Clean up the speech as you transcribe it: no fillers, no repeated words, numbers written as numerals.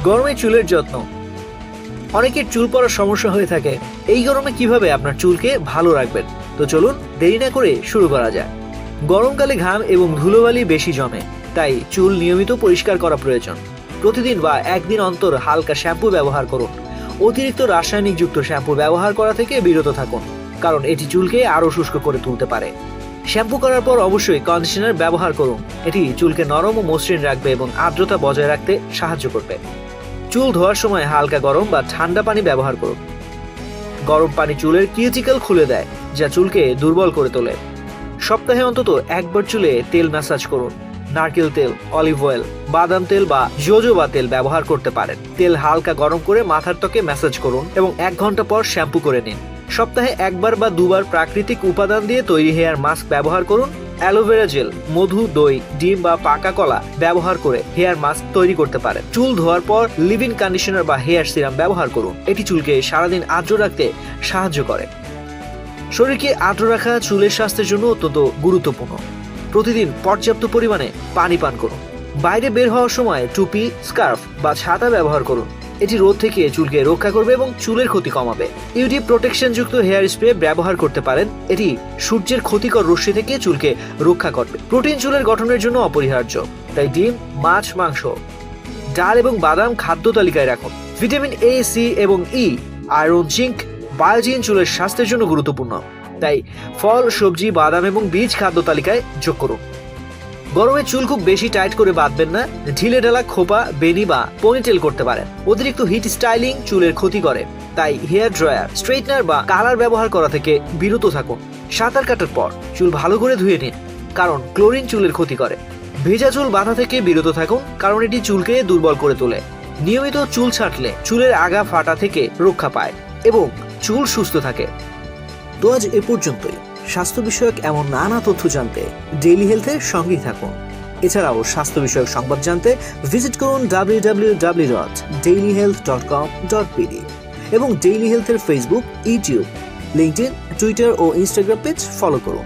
গরমে চুলের যত্ন। অনেকের চুল পড়ার সমস্যা হয়ে থাকে। এই গরমে কিভাবে আপনার চুলকে ভালো রাখবেন? তো চলুন দেরি না করে শুরু করা যায়। গরমকালে ঘাম এবং ধুলোবালি বেশি জমে, তাই চুল নিয়মিত পরিষ্কার করা প্রয়োজন। প্রতিদিন বা একদিন অন্তর হালকা শ্যাম্পু ব্যবহার করুন। অতিরিক্ত রাসায়নিকযুক্ত শ্যাম্পু ব্যবহার করা থেকে বিরত থাকুন, কারণ এটি চুলকে আরো শুষ্ক করে তুলতে পারে। শ্যাম্পু করার পর অবশ্যই কন্ডিশনার ব্যবহার করুন। এটি চুলকে নরম ও মসৃণ রাখবে এবং আর্দ্রতা বজায় রাখতে সাহায্য করবে। চুল ধোয়ার সময় হালকা গরম বা ঠান্ডা পানি ব্যবহার করুন। গরম পানি চুলের কিউটিকল খুলে দেয়, যা চুলকে দুর্বল করে তোলে। সপ্তাহে অন্তত একবার চুলে তেল ম্যাসাজ করুন। নারকেল তেল, অলিভ অয়েল, বাদাম তেল বা জোজোবা তেল ব্যবহার করতে পারেন। তেল হালকা গরম করে মাথার ত্বকে ম্যাসাজ করুন এবং 1 ঘন্টা পর শ্যাম্পু করে নিন। সপ্তাহে 1 বার বা 2 বার প্রাকৃতিক উপাদান দিয়ে তৈরি হেয়ার মাস্ক ব্যবহার করুন। অ্যালোভেরা জেল, মধু, দই, ডিম বা পাকা কলা ব্যবহার করে হেয়ার মাস্ক তৈরি করতে পারেন। চুল ধোয়ার পর লিভ ইন কন্ডিশনার বা হেয়ার সিরাম ব্যবহার করুন। এটি চুলকে সারাদিন আর্দ্র রাখতে সাহায্য করে। শরীরকে আর্দ্র রাখা চুলের স্বাস্থ্যের জন্য অত্যন্ত গুরুত্বপূর্ণ। প্রতিদিন পর্যাপ্ত পরিমাণে পানি পান করুন। বাইরে বের হওয়ার সময় টুপি, স্কার্ফ বা ছাতা ব্যবহার করুন। এটি রোদ থেকে চুলকে রক্ষা করবে এবং চুলের ক্ষতি কমাবে। ইউভি প্রোটেকশন যুক্ত হেয়ার স্প্রে ব্যবহার করতে পারেন। এটি সূর্যের ক্ষতিকর রশ্মি থেকে চুলকে রক্ষা করবে। প্রোটিন চুলের গঠনের জন্য অপরিহার্য, তাই ডিম, মাছ, মাংস, ডাল এবং বাদাম খাদ্য তালিকায় রাখুন। ভিটামিন এ, সি এবং ই, আয়রন, জিঙ্ক, বায়োটিন চুলের স্বাস্থ্যের জন্য গুরুত্বপূর্ণ, তাই ফল, সবজি, বাদাম এবং বীজ খাদ্য তালিকায় যোগ করুন। গরমে চুল খুব বেশি টাইট করে বাঁধবেন না। ঢিলে ঢালা খোপা, বেনি বা পনিটেল করতে পারেন। অতিরিক্ত হিট স্টাইলিং চুলের ক্ষতি করে, তাই হেয়ার ড্রায়ার, স্ট্রেটনার বা কালার ব্যবহার করা থেকে বিরত থাকুন। সাঁতার কাটার পর চুল ভালো করে ধুয়ে নিন, কারণ ক্লোরিন চুলের ক্ষতি করে। ভেজা চুল বাঁধা থেকে বিরত থাকুন, কারণ এটি চুলকে দুর্বল করে তোলে। নিয়মিত চুল ছাঁটলে চুলের আগা ফাটা থেকে রক্ষা পায় এবং চুল সুস্থ থাকে। তো আজ এ পর্যন্তই। স্বাস্থ্য বিষয়ক এমন নানা তথ্য জানতে ডেইলি হেলথের সঙ্গেই থাকুন। এছাড়াও স্বাস্থ্য বিষয়ক সংবাদ জানতে ভিজিট করুন www.dailyhealth.com.pd এবং ডেইলি হেলথের ফেসবুক, ইউটিউব, লিঙ্কডইন, টুইটার ও ইনস্টাগ্রাম পেজ ফলো করুন।